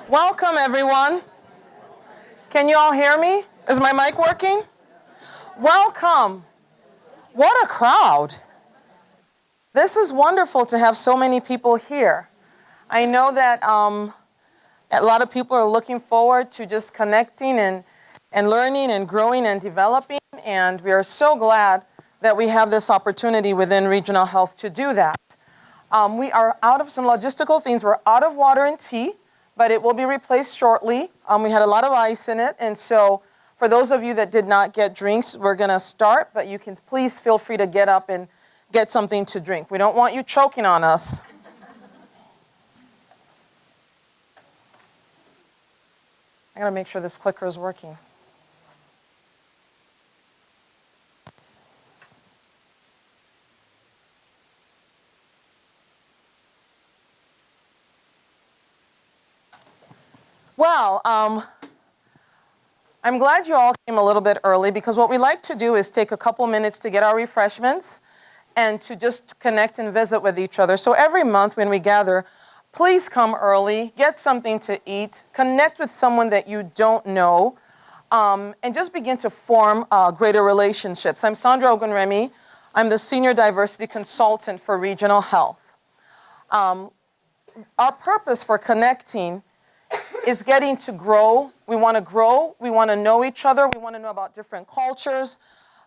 Welcome, everyone. Can you all hear me? Is my mic working? Welcome. What a crowd. This is wonderful to have so many people here. I know that a lot of people are looking forward to just connecting and learning and growing and developing, and we are so glad that we have this opportunity within Regional Health to do that. We are out of some logistical things. We're out of water and tea, but it will be replaced shortly. We had a lot of ice in it, and so for those of you that did not get drinks, we're going to start, but you can please feel free to get up and get something to drink. We don't want you choking on us. I got to make sure this clicker is working. Well, I'm glad you all came a little bit early, because what we like to do is take a couple minutes to get our refreshments and to just connect and visit with each other. So every month when we gather, please come early, get something to eat, connect with someone that you don't know, and just begin to form greater relationships. I'm Sandra Hogrefe. I'm the Senior Diversity Consultant for Regional Health. Our purpose for connecting is getting to grow. We want to know each other, we want to know about different cultures,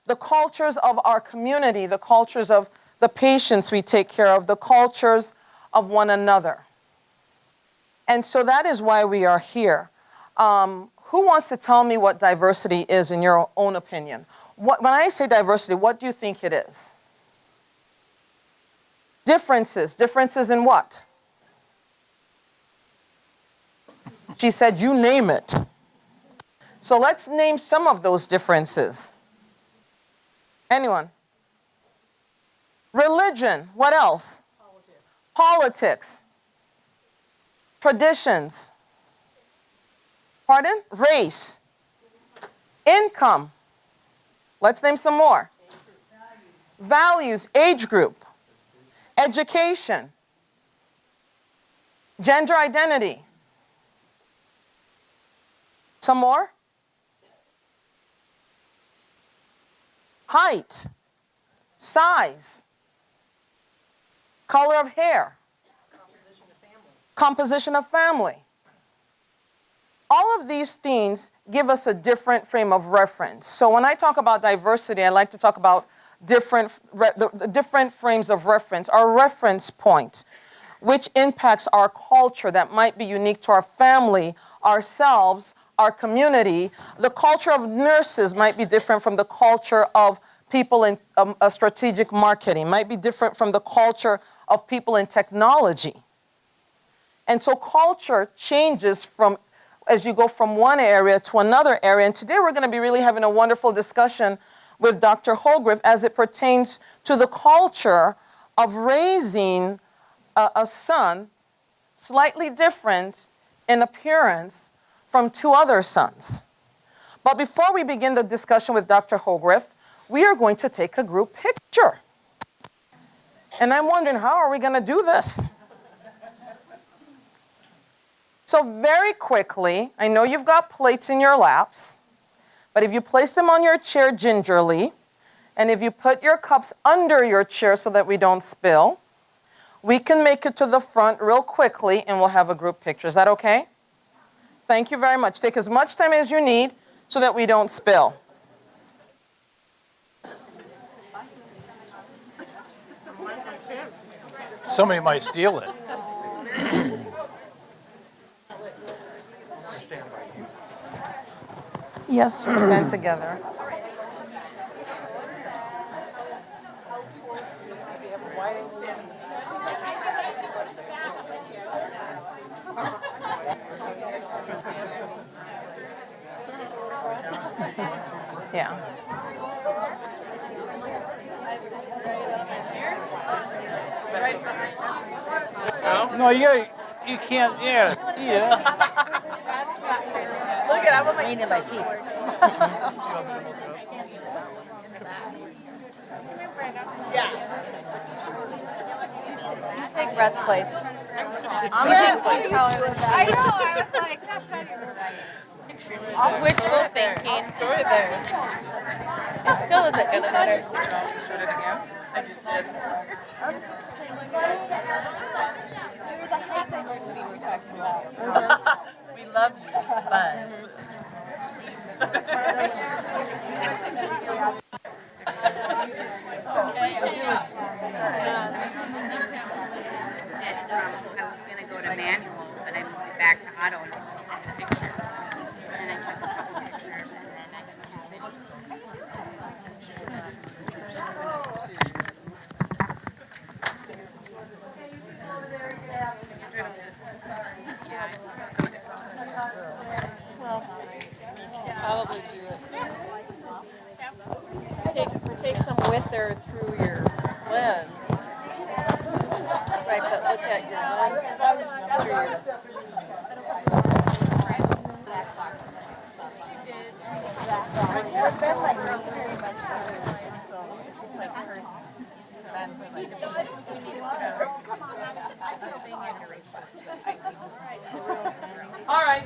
the cultures of our community, the cultures of the patients we take care of, the cultures of one another. And so that is why we are here. Who wants to tell me what diversity is in your own opinion? When I say diversity, what do you think it is? Differences. Differences in what? She said, you name it. So let's name some of those differences. Anyone? Religion. What else? Politics. Traditions. Pardon? Race. Income. Let's name some more. Values. Age group. Education. Gender identity. Some more? Height, size, color of hair, composition of family. All of these things give us a different frame of reference. So when I talk about diversity, I like to talk about the different frames of reference, our reference point, which impacts our culture that might be unique to our family, ourselves, our community. The culture of nurses might be different from the culture of people in strategic marketing, might be different from the culture of people in technology. And so culture changes as you go from one area to another area. And today we're going to be really having a wonderful discussion with Dr. Hogrefe as it pertains to the culture of raising a son slightly different in appearance from two other sons. But before we begin the discussion with Dr. Hogrefe, we are going to take a group picture. And I'm wondering, how are we going to do this? So very quickly, I know you've got plates in your laps, but if you place them on your chair gingerly, and if you put your cups under your chair so that we don't spill, we can make it to the front real quickly and we'll have a group picture. Is that okay? Thank you very much. Take as much time as you need so that we don't spill. Somebody might steal it. Yes, we stand together. Yeah. No, you can't, yeah. Look at, I'm eating my teeth. Yeah. Take Brett's place. I know, I was like, that's not even right. Wishful thinking. It still isn't gonna matter. Start it again? I just did. There was a height diversity we're talking about. We love you, but. I was gonna go to manual, but I moved it back to auto and just took a picture. And then I took a couple pictures and then I Probably do it. Take some with or through your lens. Right, but look at your lens through your. All right,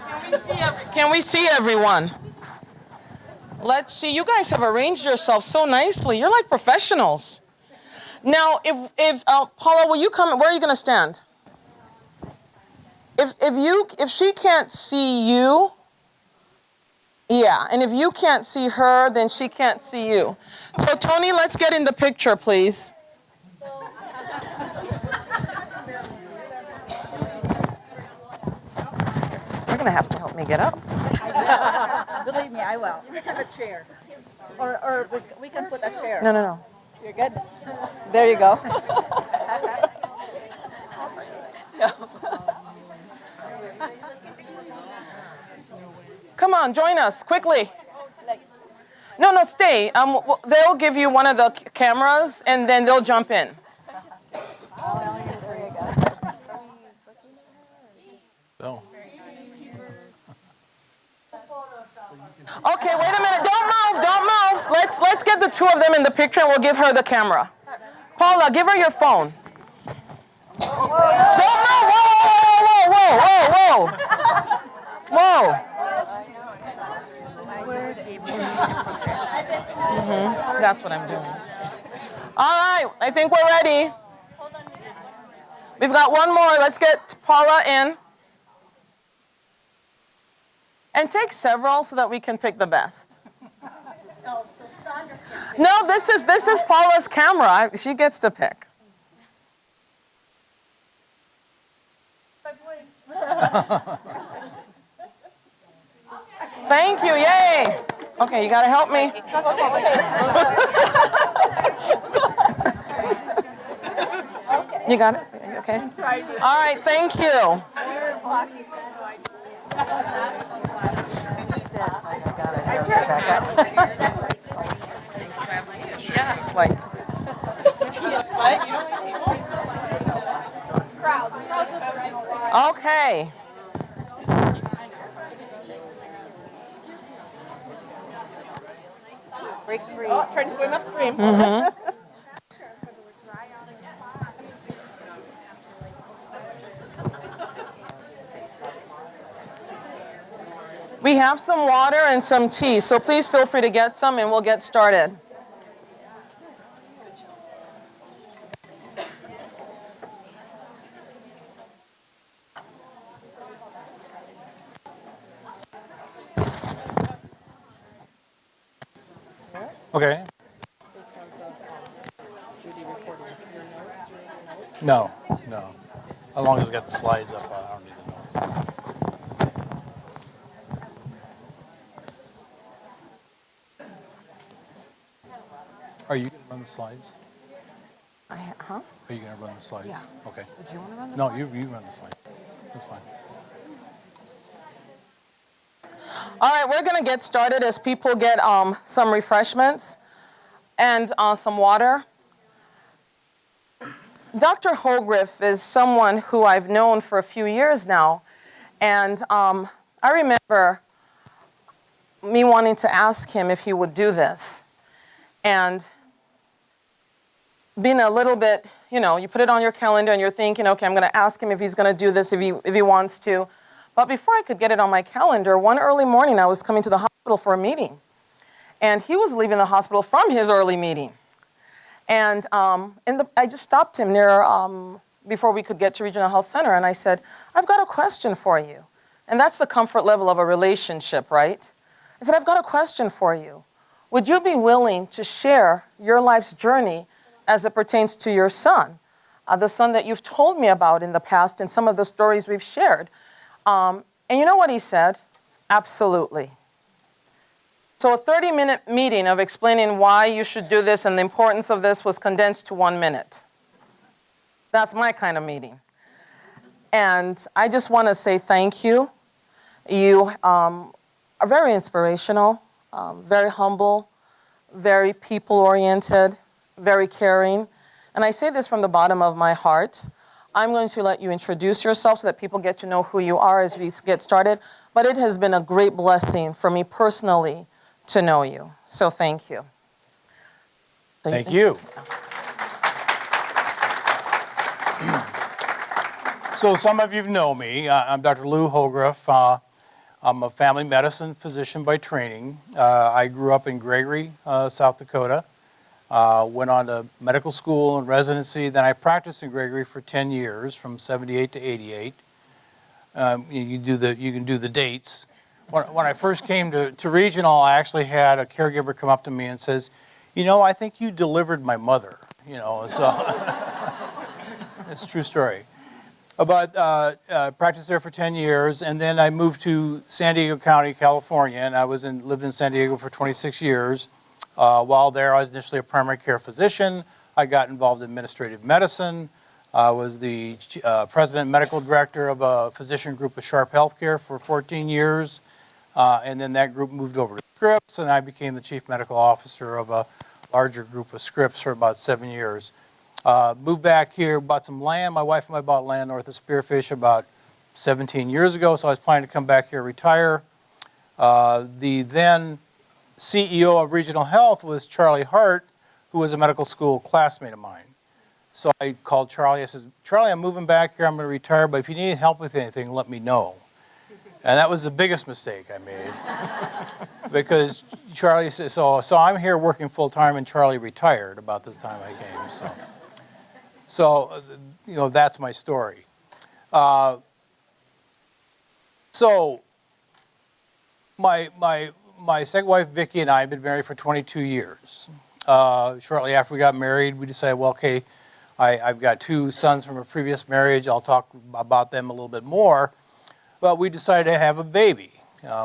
can we see everyone? Let's see. You guys have arranged yourselves so nicely. You're like professionals. Now, if Paula, will you come? Where are you going to stand? If she can't see you, yeah, and if you can't see her, then she can't see you. So Tony, let's get in the picture, please. You're going to have to help me get up. Believe me, I will. You can have a chair. Or we can put a chair. No. You're good? There you go. Come on, join us quickly. No, stay. They'll give you one of the cameras, and then they'll jump in. So, Okay, wait a minute. Don't move. Let's get the two of them in the picture, and we'll give her the camera. Paula, give her your phone. Don't move. Whoa. That's what I'm doing. All right, I think we're ready. We've got one more. Let's get Paula in. And take several so that we can pick the best. No, this is Paula's camera. She gets to pick. Thank you, yay. Okay, you gotta help me. You got it? Okay. All right, thank you. It's like, okay. Break free. Oh, trying to swim upstream. We have some water and some tea, so please feel free to get some and we'll get started. okay. No. As long as it's got the slides up, I don't need the notes. Are you going to run the slides? Huh? Are you going to run the slides? Yeah. Okay. Did you want to run this? No, you run the slides. That's fine. All right, we're going to get started as people get some refreshments and some water. Dr. Hogrefe is someone who I've known for a few years now, and I remember me wanting to ask him if he would do this, and being a little bit, you know, you put it on your calendar and you're thinking, okay, I'm going to ask him if he's going to do this, if he wants to. But before I could get it on my calendar, one early morning I was coming to the hospital for a meeting. And he was leaving the hospital from his early meeting. And I just stopped him near, before we could get to Regional Health Center, and I said, I've got a question for you. And that's the comfort level of a relationship, right? I said, I've got a question for you. Would you be willing to share your life's journey as it pertains to your son, the son that you've told me about in the past and some of the stories we've shared? And you know what he said? Absolutely. So a 30-minute meeting of explaining why you should do this and the importance of this was condensed to 1 minute. That's my kind of meeting. And I just want to say thank you. You are very inspirational, very humble, very people-oriented, very caring. And I say this from the bottom of my heart. I'm going to let you introduce yourself so that people get to know who you are as we get started. But it has been a great blessing for me personally to know you. So thank you. Thank you. So some of you know me. I'm Dr. Lou Hogrefe. I'm a family medicine physician by training. I grew up in Gregory, South Dakota. Went on to medical school and residency. Then I practiced in Gregory for 10 years, from 78 to 88. You can do the dates. When I first came to regional, I actually had a caregiver come up to me and says, you know, I think you delivered my mother. You know, so it's a true story. But practiced there for 10 years, and then I moved to San Diego County, California, and I lived in San Diego for 26 years. While there, I was initially a primary care physician. I got involved in administrative medicine. I was the president and medical director of a physician group of Sharp Healthcare for 14 years. And then that group moved over to Scripps, and I became the chief medical officer of a larger group of Scripps for about 7 years. Moved back here, bought some land. My wife and I bought land north of Spearfish about 17 years ago, so I was planning to come back here, retire. The then CEO of Regional Health was Charlie Hart, who was a medical school classmate of mine. So I called Charlie. I said, Charlie, I'm moving back here. I'm going to retire, but if you need help with anything, let me know. And that was the biggest mistake I made. Because Charlie said, so I'm here working full time, and Charlie retired about this time I came. So you know, that's my story. So my second wife, Vicki, and I have been married for 22 years. Shortly after we got married, we decided, well, okay, I've got 2 sons from a previous marriage. I'll talk about them a little bit more. But we decided to have a baby,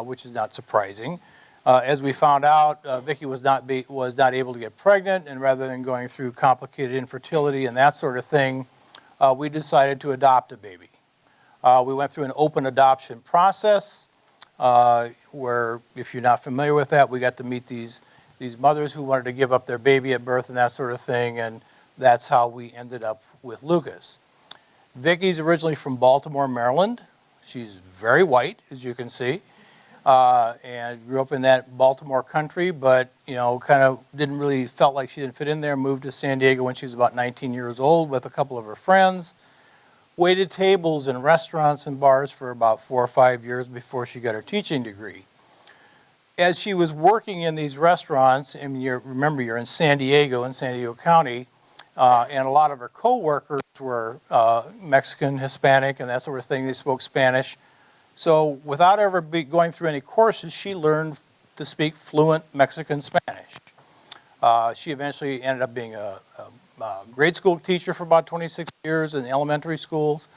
which is not surprising. As we found out, Vicki was not able to get pregnant, and rather than going through complicated infertility and that sort of thing, we decided to adopt a baby. We went through an open adoption process, where, if you're not familiar with that, we got to meet these mothers who wanted to give up their baby at birth and that sort of thing, and that's how we ended up with Lucas. Vicki's originally from Baltimore, Maryland. She's very white, as you can see, and grew up in that Baltimore country, but, you know, kind of felt like she didn't fit in there. Moved to San Diego when she was about 19 years old with a couple of her friends. Waited tables in restaurants and bars for about 4 or 5 years before she got her teaching degree. As she was working in these restaurants, and remember, you're in San Diego County, and a lot of her co-workers were Mexican, Hispanic, and that sort of thing. They spoke Spanish. So without ever going through any courses, she learned to speak fluent Mexican Spanish. She eventually ended up being a grade school teacher for about 26 years in elementary schools.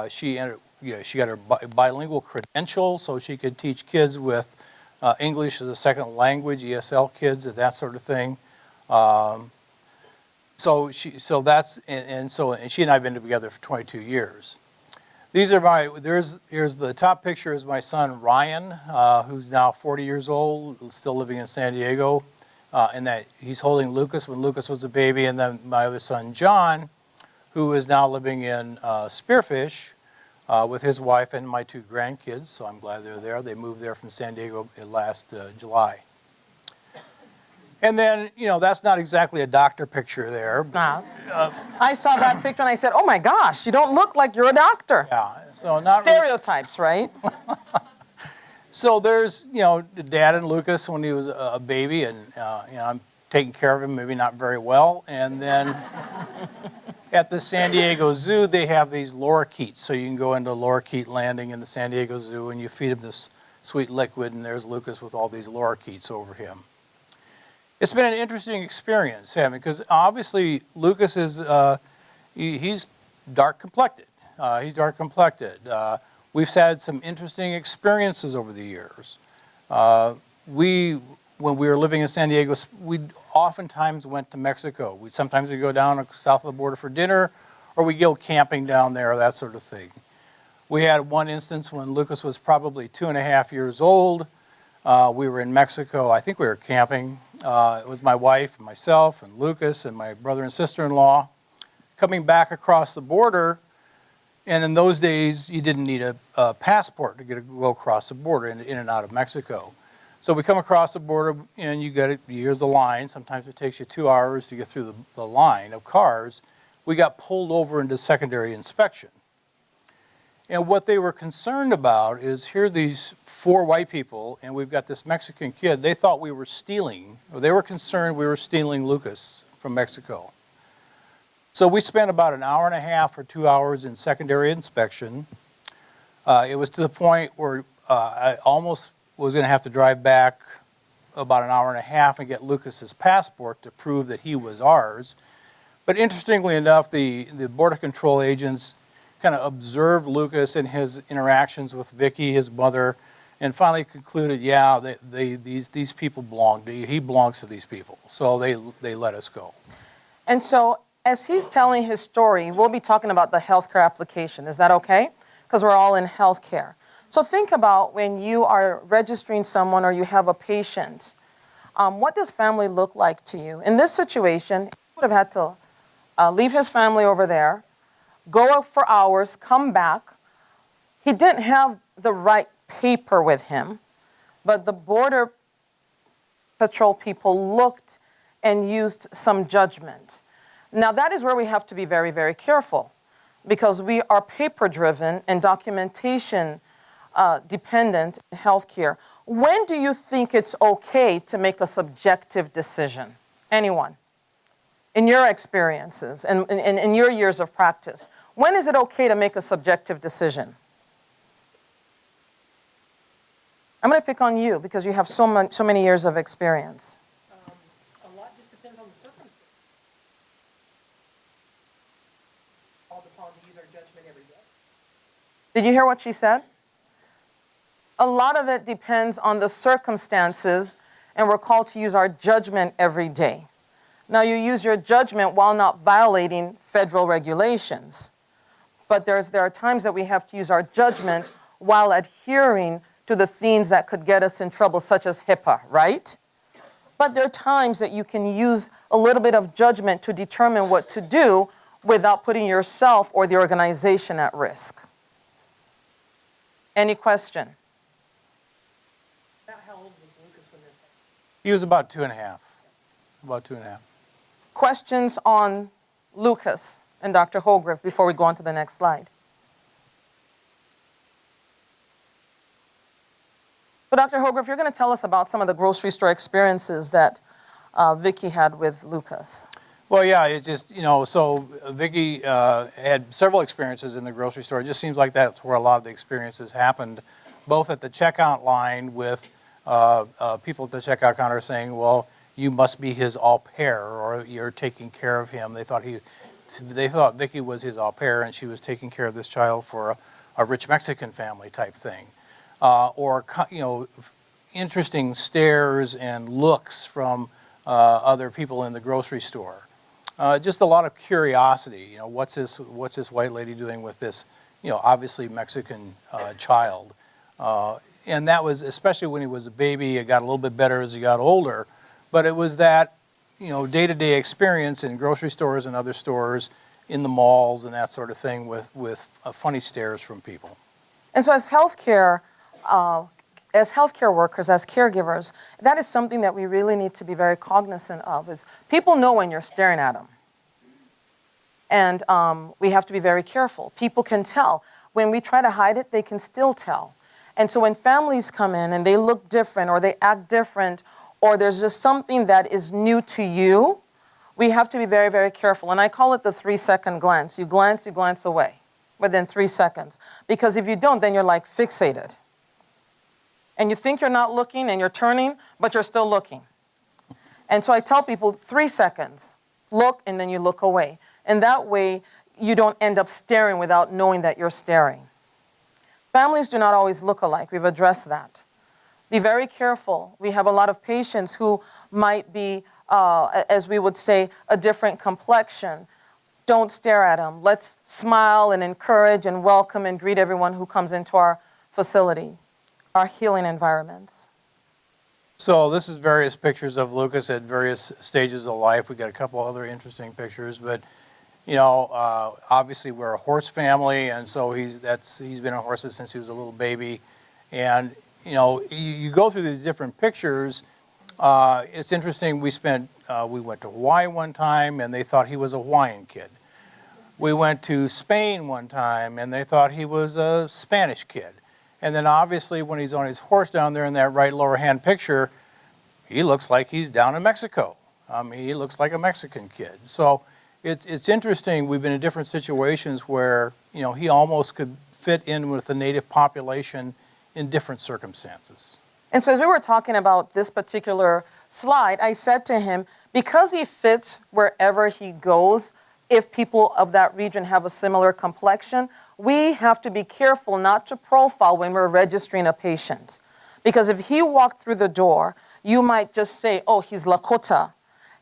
She got her bilingual credential, so she could teach kids with English as a second language, ESL kids, and that sort of thing. So she and I have been together for 22 years. These are here's the top picture is my son Ryan, who's now 40 years old, still living in San Diego, and that he's holding Lucas when Lucas was a baby, and then my other son John, who is now living in Spearfish with his wife and my 2 grandkids. So I'm glad they're there. They moved there from San Diego last July. And then, that's not exactly a doctor picture there. Nah. I saw that picture and I said, oh my gosh, you don't look like you're a doctor. Yeah, so not really. Stereotypes, right? So there's, Dad and Lucas when he was a baby, and I'm taking care of him, maybe not very well. And then at the San Diego Zoo, they have these lorikeets. So you can go into lorikeet landing in the San Diego Zoo, and you feed him this sweet liquid, and there's Lucas with all these lorikeets over him. It's been an interesting experience, Sammy, because obviously Lucas is, he's dark complected. We've had some interesting experiences over the years. When we were living in San Diego, we oftentimes went to Mexico. Sometimes we'd go down south of the border for dinner, or we'd go camping down there, that sort of thing. We had one instance when Lucas was probably 2.5 years old. We were in Mexico. I think we were camping. It was my wife and myself and Lucas and my brother and sister-in-law coming back across the border. And in those days, you didn't need a passport to go across the border in and out of Mexico. So we come across the border, and here's the line. Sometimes it takes you 2 hours to get through the line of cars. We got pulled over into secondary inspection. And what they were concerned about is here are these 4 white people, and we've got this Mexican kid. They thought we were stealing, or they were concerned we were stealing Lucas from Mexico. So we spent about an hour and a half or 2 hours in secondary inspection. It was to the point where I almost was going to have to drive back about an hour and a half and get Lucas's passport to prove that he was ours. But interestingly enough, the Border Control agents kind of observed Lucas and his interactions with Vicky, his mother, and finally concluded, yeah, these people he belongs to these people. So they let us go. And so as he's telling his story, we'll be talking about the healthcare application. Is that okay? Because we're all in healthcare. So think about when you are registering someone or you have a patient, what does family look like to you? In this situation, he would have had to leave his family over there, go out for hours, come back. He didn't have the right paper with him, but the Border Patrol people looked and used some judgment. Now that is where we have to be very, very careful, because we are paper-driven and documentation dependent in healthcare. When do you think it's okay to make a subjective decision? Anyone? In your experiences and in your years of practice, when is it okay to make a subjective decision? I'm going to pick on you because you have so many years of experience. A lot just depends on the circumstance. All upon to use our judgment every day. Did you hear what she said? A lot of it depends on the circumstances, and we're called to use our judgment every day. Now, you use your judgment while not violating federal regulations. But there are times that we have to use our judgment while adhering to the things that could get us in trouble, such as HIPAA, right? But there are times that you can use a little bit of judgment to determine what to do without putting yourself or the organization at risk. Any question? About how old was Lucas when this happened? He was about 2.5. About 2.5. Questions on Lucas and Dr. Hogrefe before we go on to the next slide? So Dr. Hogrefe, you're going to tell us about some of the grocery store experiences that Vicky had with Lucas. Well, yeah, it's just, so Vicky had several experiences in the grocery store. It just seems like that's where a lot of the experiences happened, both at the checkout line with people at the checkout counter saying, well, you must be his au pair, or you're taking care of him. They thought Vicky was his au pair, and she was taking care of this child for a rich Mexican family type thing. Or interesting stares and looks from other people in the grocery store. Just a lot of curiosity. What's this white lady doing with this, obviously Mexican child? And that was, especially when he was a baby, it got a little bit better as he got older. But it was that, day-to-day experience in grocery stores and other stores, in the malls and that sort of thing with funny stares from people. And so as healthcare as healthcare workers, as caregivers, that is something that we really need to be very cognizant of. Is people know when you're staring at them. And we have to be very careful. People can tell. When we try to hide it, they can still tell. And so when families come in and they look different or they act different or there's just something that is new to you, we have to be very, very careful. And I call it the 3-second glance. You glance away within 3 seconds. Because if you don't, then you're like fixated. And you think you're not looking and you're turning, but you're still looking. And so I tell people 3 seconds, look, and then you look away. And that way, you don't end up staring without knowing that you're staring. Families do not always look alike. We've addressed that. Be very careful. We have a lot of patients who might be, as we would say, a different complexion. Don't stare at them. Let's smile and encourage and welcome and greet everyone who comes into our facility, our healing environments. So this is various pictures of Lucas at various stages of life. We got a couple other interesting pictures, but you know, obviously we're a horse family, and so he's been on horses since he was a little baby. And you know, you go through these different pictures. It's interesting. We went to Hawaii one time, and they thought he was a Hawaiian kid. We went to Spain one time, and they thought he was a Spanish kid. And then obviously when he's on his horse down there in that right lower hand picture, he looks like he's down in Mexico. He looks like a Mexican kid. So it's interesting. We've been in different situations where, you know, he almost could fit in with the native population in different circumstances. And so as we were talking about this particular slide, I said to him, because he fits wherever he goes, if people of that region have a similar complexion, we have to be careful not to profile when we're registering a patient. Because if he walked through the door, you might just say, oh, he's Lakota,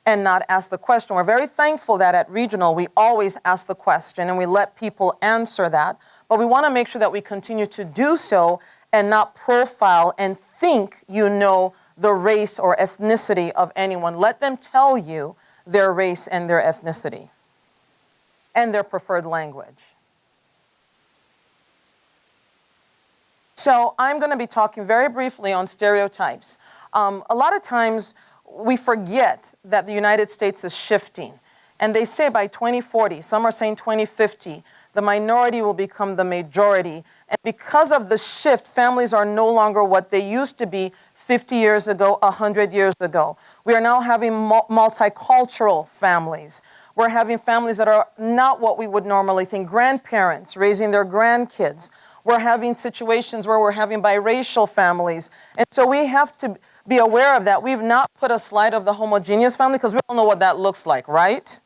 and not ask the question. We're very thankful that at regional, we always ask the question and we let people answer that. But we want to make sure that we continue to do so and not profile and think you know the race or ethnicity of anyone. Let them tell you their race and their ethnicity and their preferred language. So I'm going to be talking very briefly on stereotypes. A lot of times we forget that the United States is shifting. And they say by 2040, some are saying 2050, the minority will become the majority. And because of the shift, families are no longer what they used to be 50 years ago, 100 years ago. We are now having multicultural families. We're having families that are not what we would normally think. Grandparents raising their grandkids. We're having situations where we're having biracial families. And so we have to be aware of that. We've not put a slide of the homogeneous family because we all know what that looks like, right?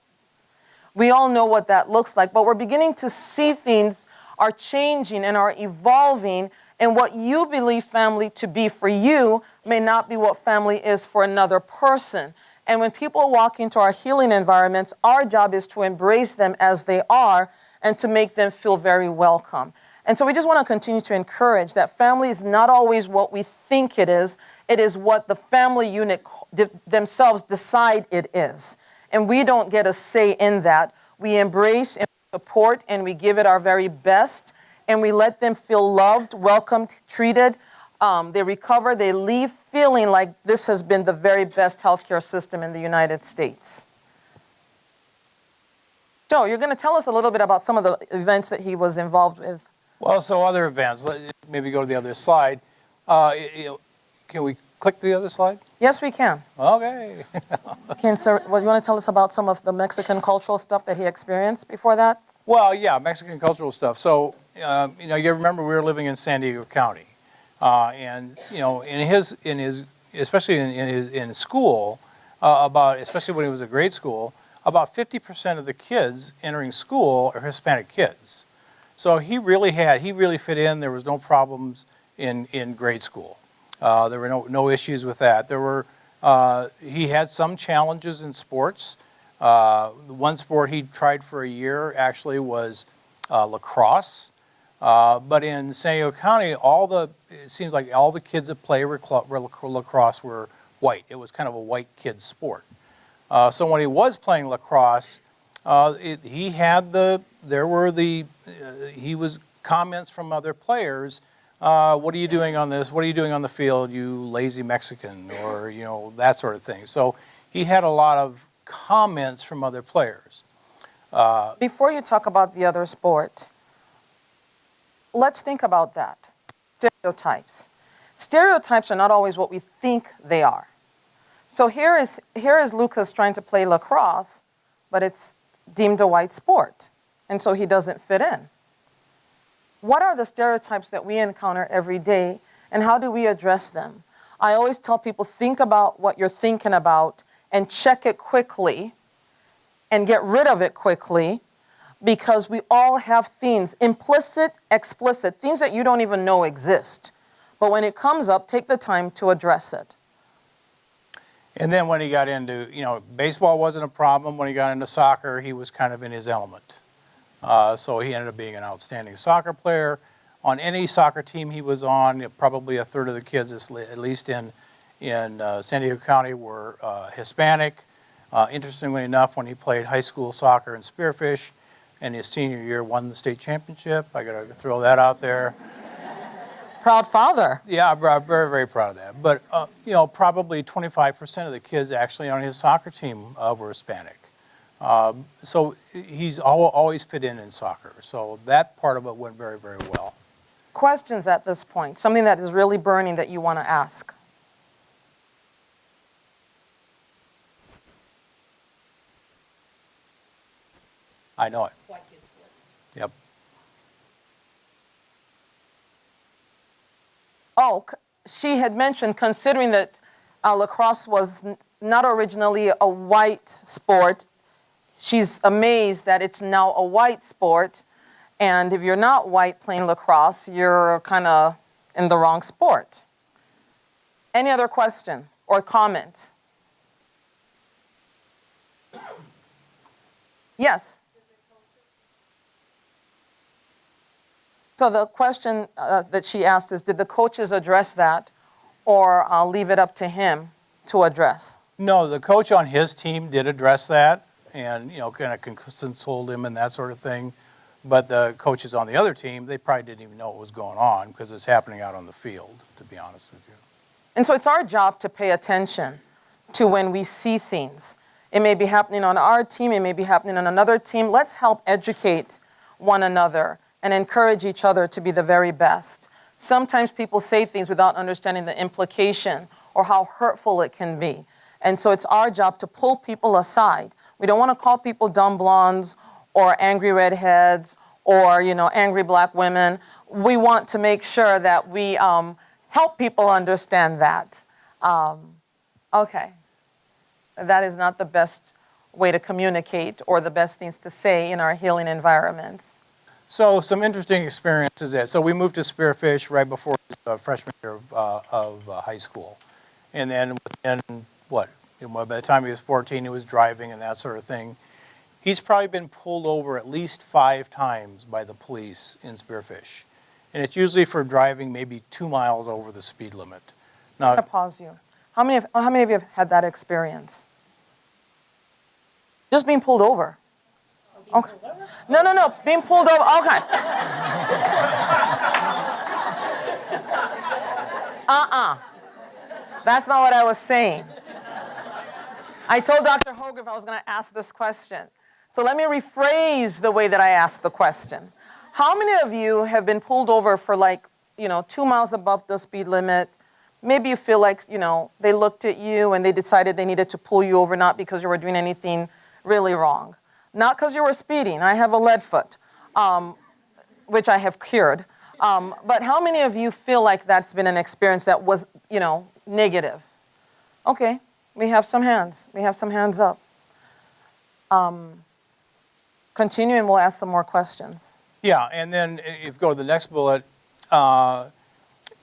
We all know what that looks like, but we're beginning to see things are changing and are evolving, and what you believe family to be for you may not be what family is for another person. And when people walk into our healing environments, our job is to embrace them as they are and to make them feel very welcome. And so we just want to continue to encourage that family is not always what we think it is what the family unit themselves decide it is. And we don't get a say in that. We embrace and support and we give it our very best and we let them feel loved, welcomed, treated. They recover, they leave feeling like this has been the very best healthcare system in the United States. So you're going to tell us a little bit about some of the events that he was involved with. Well, so other events, maybe go to the other slide. Can we click the other slide? Yes, we can. Okay. Sir, well, you want to tell us about some of the Mexican cultural stuff that he experienced before that? Well, yeah, Mexican cultural stuff. So, you remember we were living in San Diego County. And, in his especially in school, especially when he was at grade school, about 50% of the kids entering school are Hispanic kids. So he really fit in. There was no problems in grade school. There were no issues with that. He had some challenges in sports. The one sport he tried for a year actually was lacrosse. But in San Diego County, it seems like all the kids that play lacrosse were white. It was kind of a white kid sport. So when he was playing lacrosse, he was comments from other players what are you doing on this? What are you doing on the field, you lazy Mexican? Or, that sort of thing. So he had a lot of comments from other players. Before you talk about the other sports, let's think about that. Stereotypes. Stereotypes are not always what we think they are. So here is Lucas trying to play lacrosse, but it's deemed a white sport, and so he doesn't fit in. What are the stereotypes that we encounter every day, and how do we address them? I always tell people, think about what you're thinking about and check it quickly and get rid of it quickly, because we all have things, implicit, explicit, things that you don't even know exist. But when it comes up, take the time to address it. And then when he got into, baseball wasn't a problem. When he got into soccer, he was kind of in his element. So he ended up being an outstanding soccer player. On any soccer team he was on, probably a third of the kids, at least in San Diego County, were Hispanic. Interestingly enough, when he played high school soccer in Spearfish, in his senior year, won the state championship. I got to throw that out there. Proud father. Yeah, I'm very, very proud of that. But, probably 25% of the kids actually on his soccer team were Hispanic. So he's always fit in soccer. So that part of it went very, very well. Questions at this point, something that is really burning that you want to ask. I know it. White kids sport. Yep. Oh, she had mentioned, considering that lacrosse was not originally a white sport, she's amazed that it's now a white sport. And if you're not white playing lacrosse, you're kind of in the wrong sport. Any other question or comment? Yes. So the question that she asked is, did the coaches address that, or leave it up to him to address? No, the coach on his team did address that and, kind of consoled him and that sort of thing. But the coaches on the other team, they probably didn't even know what was going on because it's happening out on the field, to be honest with you. And so it's our job to pay attention to when we see things. It may be happening on our team, it may be happening on another team. Let's help educate one another and encourage each other to be the very best. Sometimes people say things without understanding the implication or how hurtful it can be. And so it's our job to pull people aside. We don't want to call people dumb blondes or angry redheads or, angry black women. We want to make sure that we help people understand that. Okay. That is not the best way to communicate or the best things to say in our healing environments. So some interesting experiences there. So we moved to Spearfish right before freshman year of high school. And then within, by the time he was 14, he was driving and that sort of thing. He's probably been pulled over at least 5 times by the police in Spearfish. And it's usually for driving maybe 2 miles over the speed limit. I'm going to pause you. How many of you have had that experience? Just being pulled over. Okay. No. Being pulled over. Okay. That's not what I was saying. I told Dr. Hogrefe I was going to ask this question. So let me rephrase the way that I asked the question. How many of you have been pulled over for 2 miles above the speed limit? Maybe you feel like, they looked at you and they decided they needed to pull you over, not because you were doing anything really wrong. Not because you were speeding. I have a lead foot, which I have cured. But how many of you feel like that's been an experience that was, negative? Okay, we have some hands. We have some hands up. Continue and we'll ask some more questions. Yeah, and then if you go to the next bullet,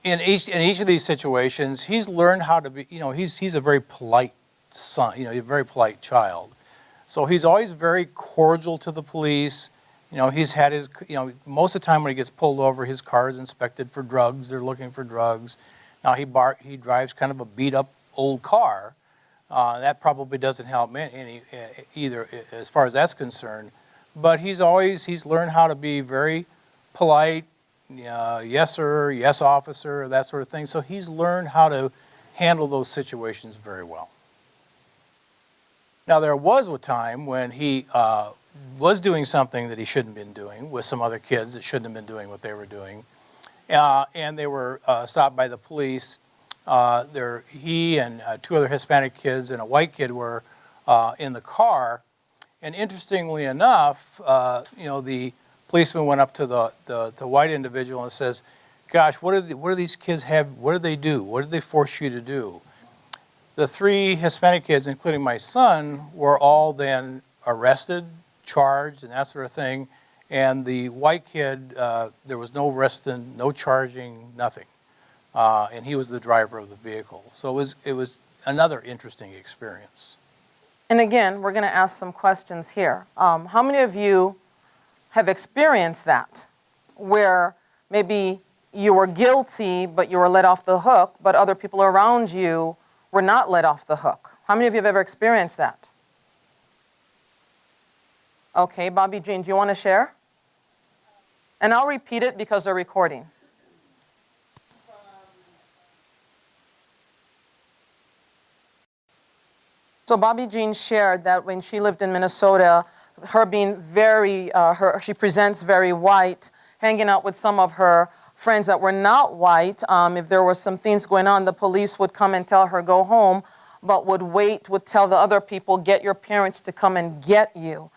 in each of these situations, he's learned how to be, he's a very polite son, a very polite child. So he's always very cordial to the police. He's had his, most of the time when he gets pulled over, his car is inspected for drugs. They're looking for drugs. Now he drives kind of a beat up old car. That probably doesn't help any either as far as that's concerned. But he's learned how to be very polite, yes sir, yes officer, that sort of thing. So he's learned how to handle those situations very well. Now there was a time when he was doing something that he shouldn't have been doing with some other kids that shouldn't have been doing what they were doing. And they were stopped by the police. He and two other Hispanic kids and a white kid were in the car. And interestingly enough, the policeman went up to the white individual and says, "Gosh, what do these kids have? What did they do? What did they force you to do?" The three Hispanic kids, including my son, were all then arrested, charged, and that sort of thing. And the white kid, there was no arresting, no charging, nothing. And he was the driver of the vehicle. So it was another interesting experience. And again, we're going to ask some questions here. How many of you have experienced that, where maybe you were guilty, but you were let off the hook, but other people around you were not let off the hook? How many of you have ever experienced that? Okay, Bobby Jean, do you want to share? And I'll repeat it because they're recording. So Bobby Jean shared that when she lived in Minnesota, her being very, she presents very white, hanging out with some of her friends that were not white. If there were some things going on, the police would come and tell her, go home, but would tell the other people, get your parents to come and get you.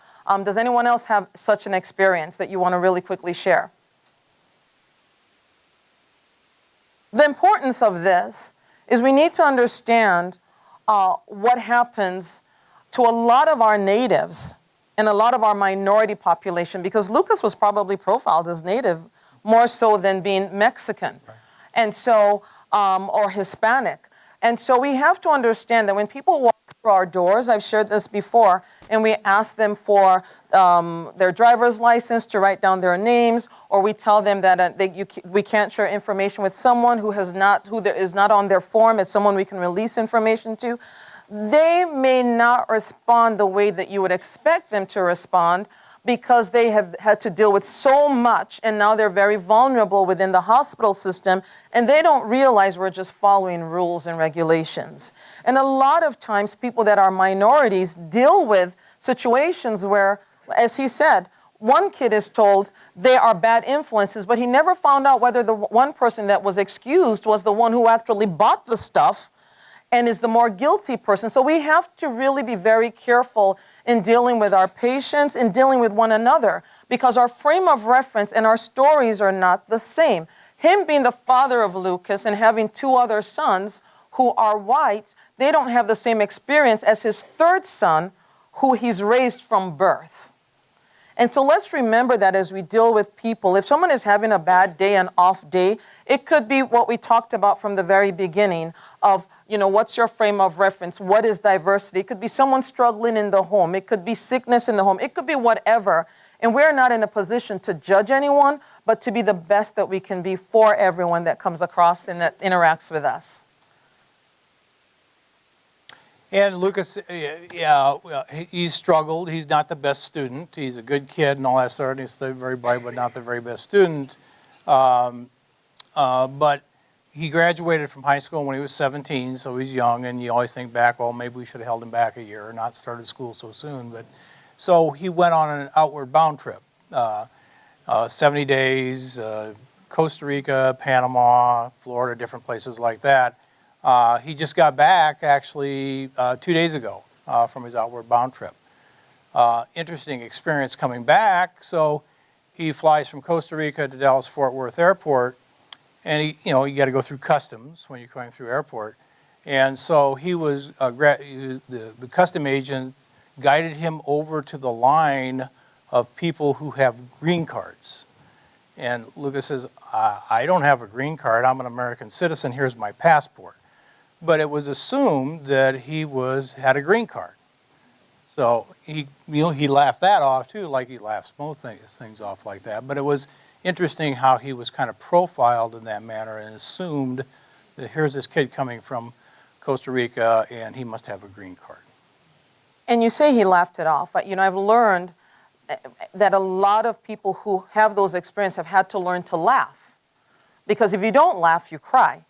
Does anyone else have such an experience that you want to really quickly share? The importance of this is we need to understand what happens to a lot of our natives and a lot of our minority population, because Lucas was probably profiled as native more so than being Mexican, right. And so, or Hispanic. And so we have to understand that when people walk through our doors, I've shared this before, and we ask them for their driver's license to write down their names, or we tell them that we can't share information with someone who is not on their form as someone we can release information to. They may not respond the way that you would expect them to respond, because they have had to deal with so much, and now they're very vulnerable within the hospital system, and they don't realize we're just following rules and regulations. And a lot of times people that are minorities deal with situations where, as he said, one kid is told they are bad influences, but he never found out whether the one person that was excused was the one who actually bought the stuff and is the more guilty person. So we have to really be very careful in dealing with our patients, in dealing with one another, because our frame of reference and our stories are not the same. Him being the father of Lucas and having two other sons who are white, they don't have the same experience as his third son, who he's raised from birth. And so let's remember that as we deal with people, if someone is having a bad day, an off day, it could be what we talked about from the very beginning of, what's your frame of reference? What is diversity? It could be someone struggling in the home. It could be sickness in the home. It could be whatever. And we're not in a position to judge anyone, but to be the best that we can be for everyone that comes across and that interacts with us. And Lucas, he's struggled. He's not the best student. He's a good kid and all that sort. He's very bright, but not the very best student. But he graduated from high school when he was 17, so he's young. And you always think back, well, maybe we should have held him back a year or not started school so soon. But so he went on an outward bound trip, 70 days, Costa Rica, Panama, Florida, different places like that. He just got back, actually, 2 days ago from his outward bound trip. Interesting experience coming back. So he flies from Costa Rica to Dallas-Fort Worth Airport, and you got to go through customs when you're going through airport. And so he was the custom agent guided him over to the line of people who have green cards. And Lucas says, I don't have a green card. I'm an American citizen. Here's my passport. But it was assumed that he had a green card. So he laughed that off too, like he laughs most things off like that. But it was interesting how he was kind of profiled in that manner and assumed that here's this kid coming from Costa Rica and he must have a green card. And you say he laughed it off. But, I've learned that a lot of people who have those experiences have had to learn to laugh. Because if you don't laugh, you cry,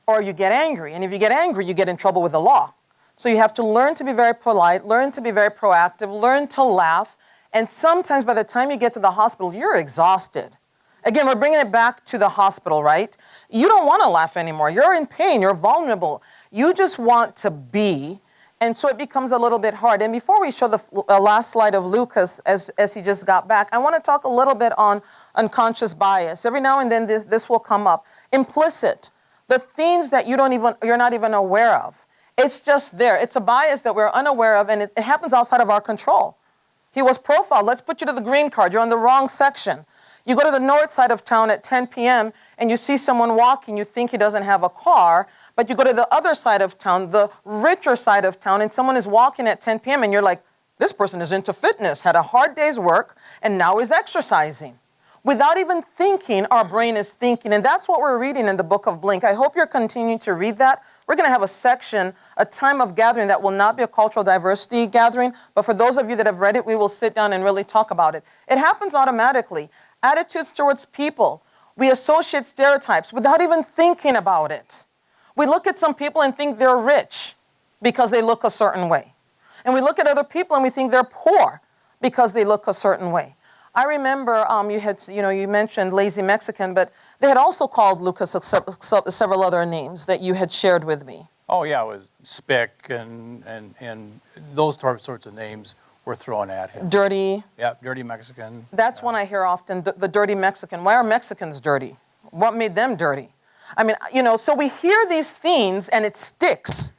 or you get angry. And if you get angry, you get in trouble with the law. So you have to learn to be very polite, learn to be very proactive, learn to laugh. And sometimes by the time you get to the hospital, you're exhausted. Again, we're bringing it back to the hospital, right? You don't want to laugh anymore. You're in pain. You're vulnerable. You just want to be. And so it becomes a little bit hard. And before we show the last slide of Lucas as he just got back, I want to talk a little bit on unconscious bias. Every now and then this will come up. Implicit, the things that you're not even aware of. It's just there. It's a bias that we're unaware of, and it happens outside of our control. He was profiled. Let's put you to the green card. You're on the wrong section. You go to the north side of town at 10 p.m. and you see someone walking. You think he doesn't have a car, but you go to the other side of town, the richer side of town, and someone is walking at 10 p.m. and you're like, this person is into fitness, had a hard day's work, and now is exercising. Without even thinking, our brain is thinking. And that's what we're reading in the book of Blink. I hope you're continuing to read that. We're going to have a section, a time of gathering that will not be a cultural diversity gathering. But for those of you that have read it, we will sit down and really talk about it. It happens automatically. Attitudes towards people. We associate stereotypes without even thinking about it. We look at some people and think they're rich because they look a certain way. And we look at other people and we think they're poor because they look a certain way. I remember you mentioned lazy Mexican, but they had also called Lucas several other names that you had shared with me. Oh yeah, it was Spick and those sorts of names were thrown at him. Dirty. Yeah, dirty Mexican. That's one I hear often, the dirty Mexican. Why are Mexicans dirty? What made them dirty? I mean, so we hear these things and it sticks.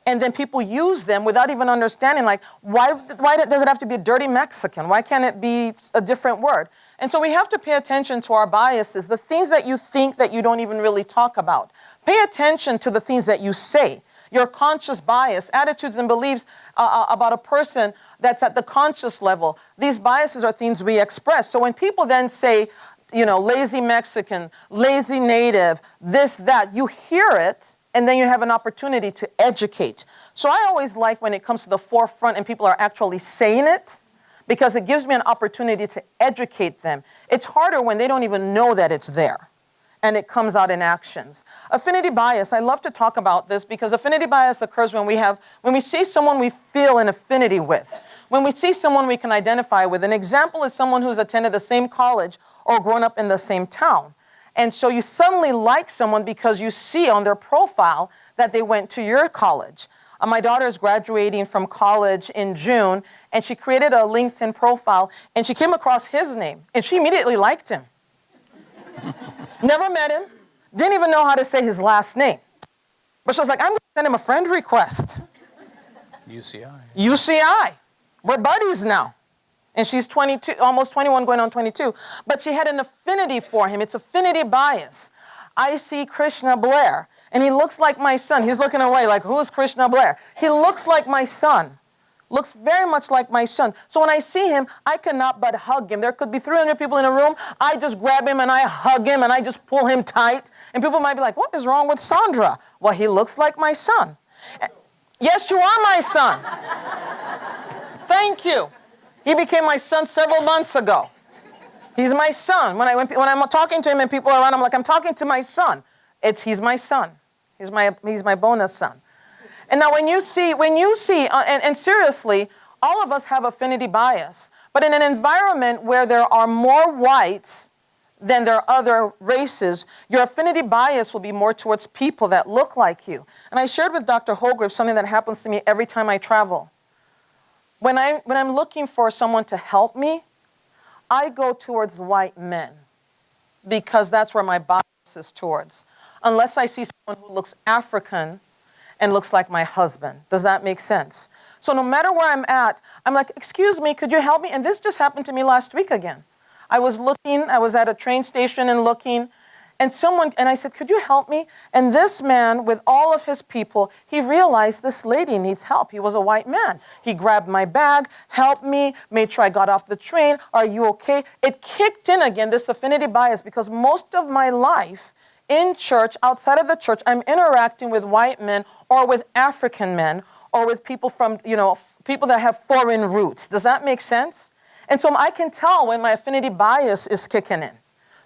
And then people use them without even understanding, like, why does it have to be a dirty Mexican? Why can't it be a different word? And so we have to pay attention to our biases, the things that you think that you don't even really talk about. Pay attention to the things that you say, your conscious bias, attitudes and beliefs about a person that's at the conscious level. These biases are things we express. So when people then say, lazy Mexican, lazy native, this, that, you hear it, and then you have an opportunity to educate. So I always like when it comes to the forefront and people are actually saying it, because it gives me an opportunity to educate them. It's harder when they don't even know that it's there, and it comes out in actions. Affinity bias, I love to talk about this because affinity bias occurs when we see someone we feel an affinity with, when we see someone we can identify with. An example is someone who's attended the same college or grown up in the same town. And so you suddenly like someone because you see on their profile that they went to your college. My daughter is graduating from college in June, and she created a LinkedIn profile, and she came across his name, and she immediately liked him. Never met him, didn't even know how to say his last name. But she was like, I'm going to send him a friend request. UCI. UCI. We're buddies now. And she's 22, almost 21, going on 22. But she had an affinity for him. It's affinity bias. I see Krishna Blair, and he looks like my son. He's looking away like, who is Krishna Blair? He looks like my son. Looks very much like my son. So when I see him, I cannot but hug him. There could be 300 people in a room. I just grab him and I hug him and I just pull him tight. And people might be like, what is wrong with Sandra? Well, he looks like my son. Yes, you are my son. Thank you. He became my son several months ago. He's my son. When I'm talking to him and people are around, I'm like, I'm talking to my son. He's my son. He's my bonus son. And now when you see, and seriously, all of us have affinity bias. But in an environment where there are more whites than there are other races, your affinity bias will be more towards people that look like you. And I shared with Dr. Hogrefe something that happens to me every time I travel. When I'm looking for someone to help me, I go towards white men because that's where my bias is towards. Unless I see someone who looks African and looks like my husband. Does that make sense? So no matter where I'm at, I'm like, excuse me, could you help me? And this just happened to me last week again. I was at a train station and looking, and I said, could you help me? And this man, with all of his people, he realized this lady needs help. He was a white man. He grabbed my bag, helped me, made sure I got off the train. Are you okay? It kicked in again, this affinity bias, because most of my life in church, outside of the church, I'm interacting with white men or with African men or with people from, people that have foreign roots. Does that make sense? And so I can tell when my affinity bias is kicking in.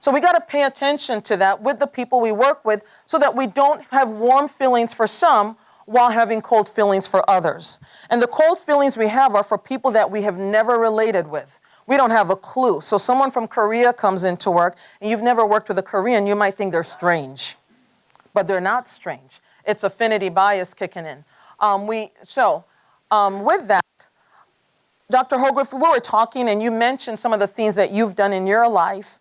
So we got to pay attention to that with the people we work with so that we don't have warm feelings for some while having cold feelings for others. And the cold feelings we have are for people that we have never related with. We don't have a clue. So someone from Korea comes into work and you've never worked with a Korean, you might think they're strange. But they're not strange. It's affinity bias kicking in. With that, Dr. Hogrefe, we were talking and you mentioned some of the things that you've done in your life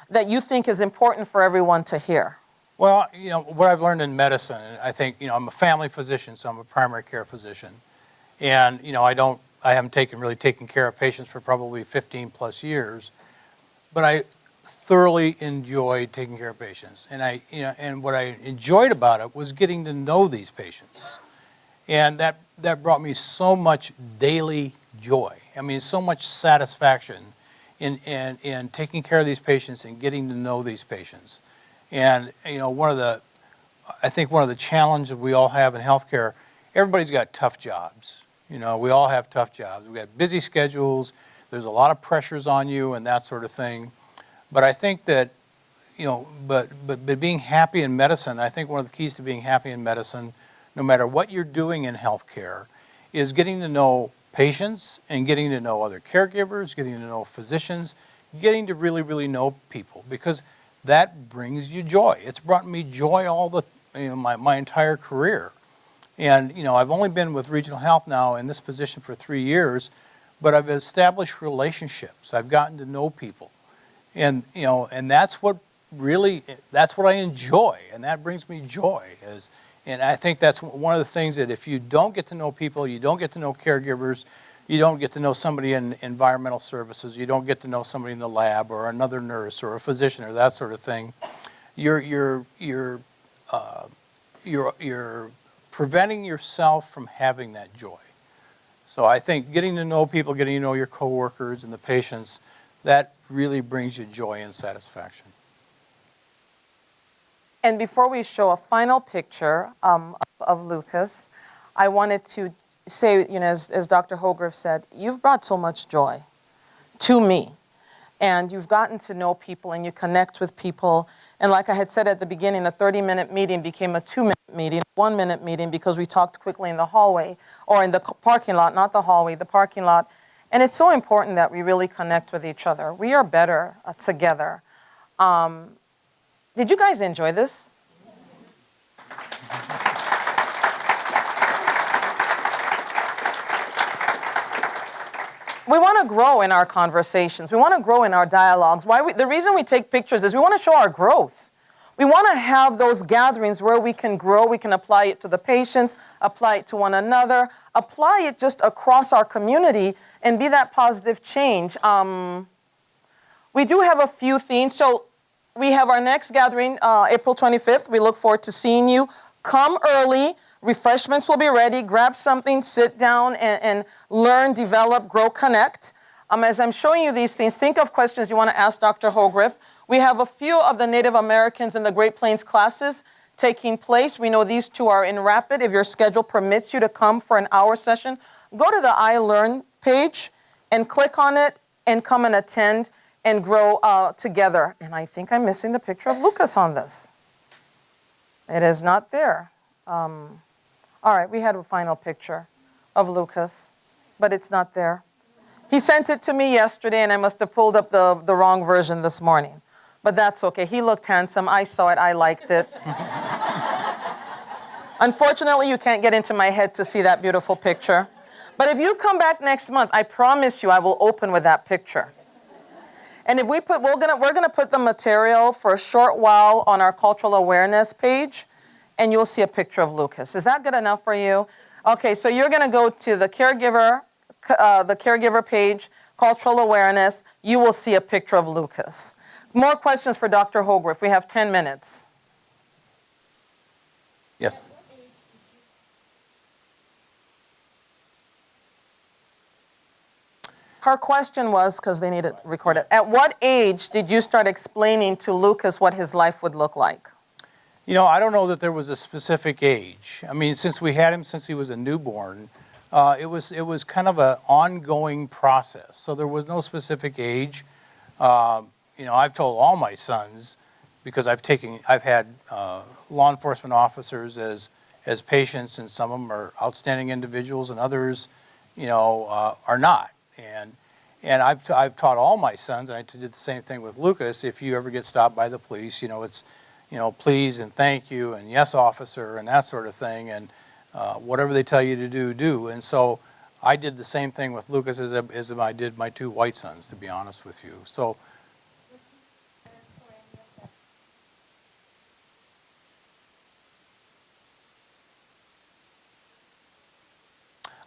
that you think is important for everyone to hear. Well, what I've learned in medicine, and I think, I'm a family physician, so I'm a primary care physician. And, I haven't really taken care of patients for probably 15 plus years, but I thoroughly enjoyed taking care of patients. And and what I enjoyed about it was getting to know these patients. And that brought me so much daily joy. I mean, so much satisfaction in taking care of these patients and getting to know these patients. And, I think one of the challenges we all have in healthcare, everybody's got tough jobs. We all have tough jobs. We've got busy schedules. There's a lot of pressures on you and that sort of thing. But I think that, but being happy in medicine, I think one of the keys to being happy in medicine, no matter what you're doing in healthcare, is getting to know patients and getting to know other caregivers, getting to know physicians, getting to really, really know people, because that brings you joy. It's brought me joy my entire career. And, I've only been with Regional Health now in this position for 3 years, but I've established relationships. I've gotten to know people. And, and that's what I enjoy, and that brings me joy. And I think that's one of the things that if you don't get to know people, you don't get to know caregivers, you don't get to know somebody in environmental services, you don't get to know somebody in the lab or another nurse or a physician or that sort of thing, you're preventing yourself from having that joy. So I think getting to know people, getting to know your coworkers and the patients, that really brings you joy and satisfaction. And before we show a final picture of Lucas, I wanted to say, as Dr. Hogrefe said, you've brought so much joy to me. And you've gotten to know people and you connect with people. And like I had said at the beginning, a 30-minute meeting became a 2-minute meeting, 1-minute meeting, because we talked quickly in the hallway or in the parking lot, not the hallway, the parking lot. And it's so important that we really connect with each other. We are better together. Did you guys enjoy this? We want to grow in our conversations. We want to grow in our dialogues. The reason we take pictures is we want to show our growth. We want to have those gatherings where we can grow. We can apply it to the patients, apply it to one another, apply it just across our community and be that positive change. We do have a few themes. So we have our next gathering, April 25th. We look forward to seeing you. Come early. Refreshments will be ready. Grab something, sit down, and learn, develop, grow, connect. As I'm showing you these things, think of questions you want to ask Dr. Hogrefe. We have a few of the Native Americans in the Great Plains classes taking place. We know these two are in Rapid. If your schedule permits you to come for an hour session, go to the I Learn page and click on it and come and attend and grow together. And I think I'm missing the picture of Lucas on this. It is not there. All right, we had a final picture of Lucas, but it's not there. He sent it to me yesterday, and I must have pulled up the wrong version this morning. But that's okay. He looked handsome. I saw it. I liked it. Unfortunately, you can't get into my head to see that beautiful picture. But if you come back next month, I promise you I will open with that picture. And if we're gonna put the material for a short while on our cultural awareness page, and you'll see a picture of Lucas. Is that good enough for you? Okay, so you're going to go to the caregiver page, cultural awareness. You will see a picture of Lucas. More questions for Dr. Hogrefe. We have 10 minutes. Yes. Her question was, because they need it recorded, at what age did you start explaining to Lucas what his life would look like? I don't know that there was a specific age. I mean, since we had him since he was a newborn, it was kind of an ongoing process. So there was no specific age. I've told all my sons, because I've had law enforcement officers as patients, and some of them are outstanding individuals, and others, are not. And I've taught all my sons, and I did the same thing with Lucas. If you ever get stopped by the police, it's, please and thank you and yes, officer, and that sort of thing. And whatever they tell you to do, do. And so I did the same thing with Lucas as I did my two white sons, to be honest with you. So.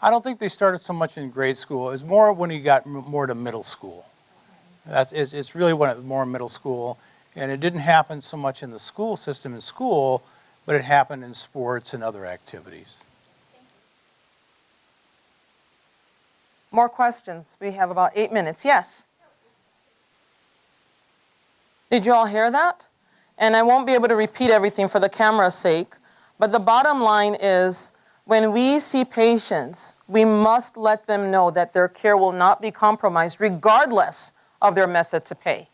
I don't think they started so much in grade school. It was more when he got more to middle school. It's really when it was more middle school. And it didn't happen so much in the school system in school, but it happened in sports and other activities. More questions? We have about 8 minutes. Yes? Did you all hear that? And I won't be able to repeat everything for the camera's sake, but the bottom line is, when we see patients, we must let them know that their care will not be compromised regardless of their method to pay.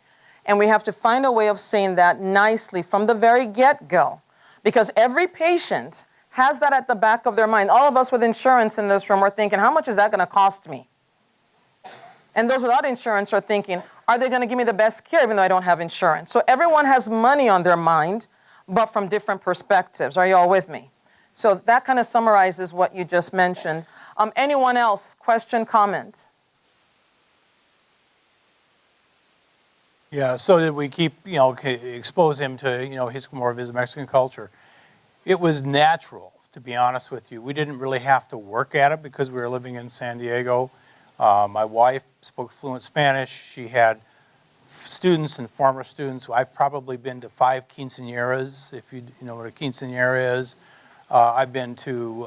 And we have to find a way of saying that nicely from the very get-go, because every patient has that at the back of their mind. All of us with insurance in this room are thinking, how much is that going to cost me? And those without insurance are thinking, are they going to give me the best care even though I don't have insurance? So everyone has money on their mind, but from different perspectives. Are you all with me? So that kind of summarizes what you just mentioned. Anyone else? Question, comment? Yeah, so did we keep, expose him to, more of his Mexican culture? It was natural, to be honest with you. We didn't really have to work at it because we were living in San Diego. My wife spoke fluent Spanish. She had students and former students. I've probably been to 5 quinceañeras, if you know what a quinceañera is. I've been to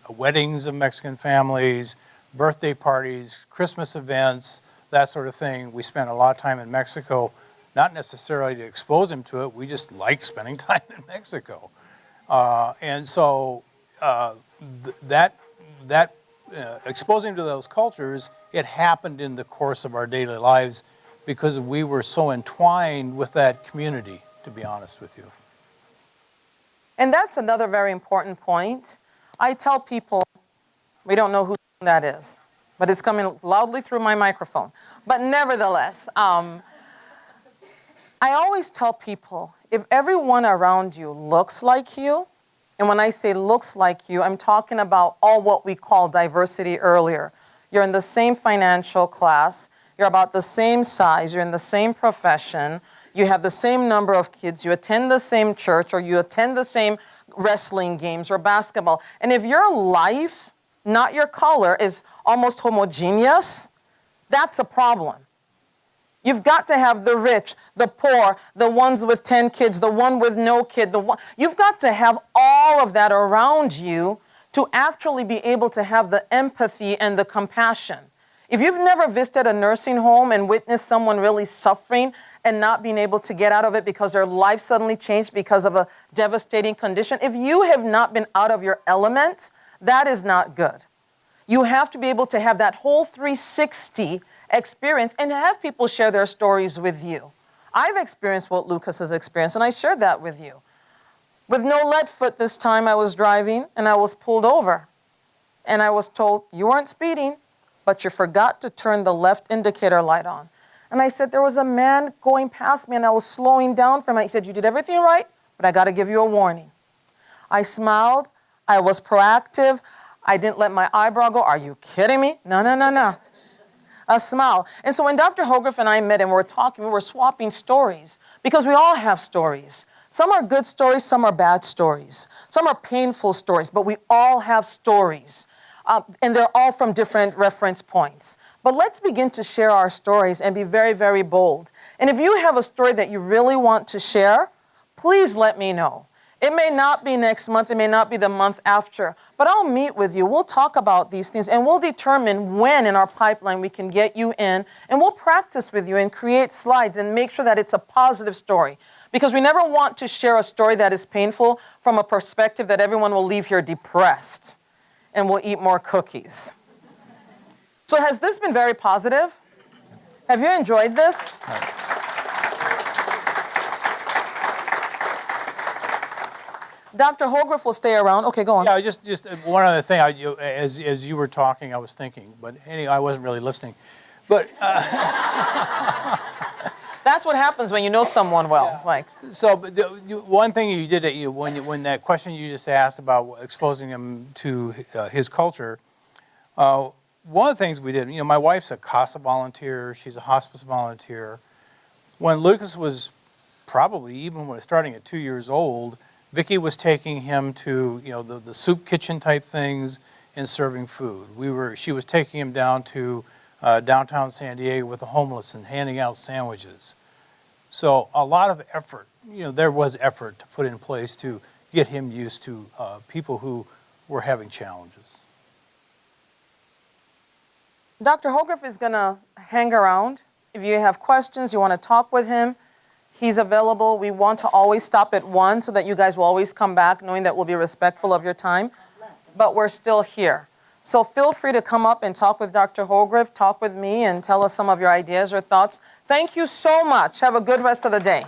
weddings of Mexican families, birthday parties, Christmas events, that sort of thing. We spent a lot of time in Mexico, not necessarily to expose him to it. We just like spending time in Mexico. And so exposing him to those cultures, it happened in the course of our daily lives because we were so entwined with that community, to be honest with you. And that's another very important point. I tell people, we don't know who that is, but it's coming loudly through my microphone. But nevertheless, I always tell people, if everyone around you looks like you, and when I say looks like you, I'm talking about all what we call diversity earlier. You're in the same financial class, you're about the same size, you're in the same profession, you have the same number of kids, you attend the same church, or you attend the same wrestling games or basketball. And if your life, not your color, is almost homogeneous, that's a problem. You've got to have the rich, the poor, the ones with 10 kids, the one with no kid. You've got to have all of that around you to actually be able to have the empathy and the compassion. If you've never visited a nursing home and witnessed someone really suffering and not being able to get out of it because their life suddenly changed because of a devastating condition, if you have not been out of your element, that is not good. You have to be able to have that whole 360 experience and have people share their stories with you. I've experienced what Lucas has experienced, and I shared that with you. With no lead foot this time, I was driving, and I was pulled over. And I was told, you weren't speeding, but you forgot to turn the left indicator light on. And I said, there was a man going past me, and I was slowing down for him. He said, you did everything right, but I got to give you a warning. I smiled. I was proactive. I didn't let my eyebrow go. Are you kidding me? No, no, no, no. A smile. And so when Dr. Hogrefe and I met and we were talking, we were swapping stories because we all have stories. Some are good stories, some are bad stories. Some are painful stories, but we all have stories. And they're all from different reference points. But let's begin to share our stories and be very, very bold. And if you have a story that you really want to share, please let me know. It may not be next month, it may not be the month after, but I'll meet with you. We'll talk about these things and we'll determine when in our pipeline we can get you in, and we'll practice with you and create slides and make sure that it's a positive story. Because we never want to share a story that is painful from a perspective that everyone will leave here depressed and will eat more cookies. So has this been very positive? Have you enjoyed this? Dr. Hogrefe will stay around. Okay, go on. Yeah, just one other thing. As you were talking, I was thinking, but anyway, I wasn't really listening. But That's what happens when you know someone well. Yeah. Like, so, but one thing you did when that question you just asked about exposing him to his culture, one of the things we did, my wife's a CASA volunteer. She's a hospice volunteer. When Lucas was probably even when starting at 2 years old, Vicki was taking him to the soup kitchen type things and serving food. She was taking him down to downtown San Diego with the homeless and handing out sandwiches. So a lot of effort, there was effort to put in place to get him used to people who were having challenges. Dr. Hogrefe is going to hang around. If you have questions, you want to talk with him, he's available. We want to always stop at 1 so that you guys will always come back knowing that we'll be respectful of your time. But we're still here. So feel free to come up and talk with Dr. Hogrefe, talk with me, and tell us some of your ideas or thoughts. Thank you so much. Have a good rest of the day.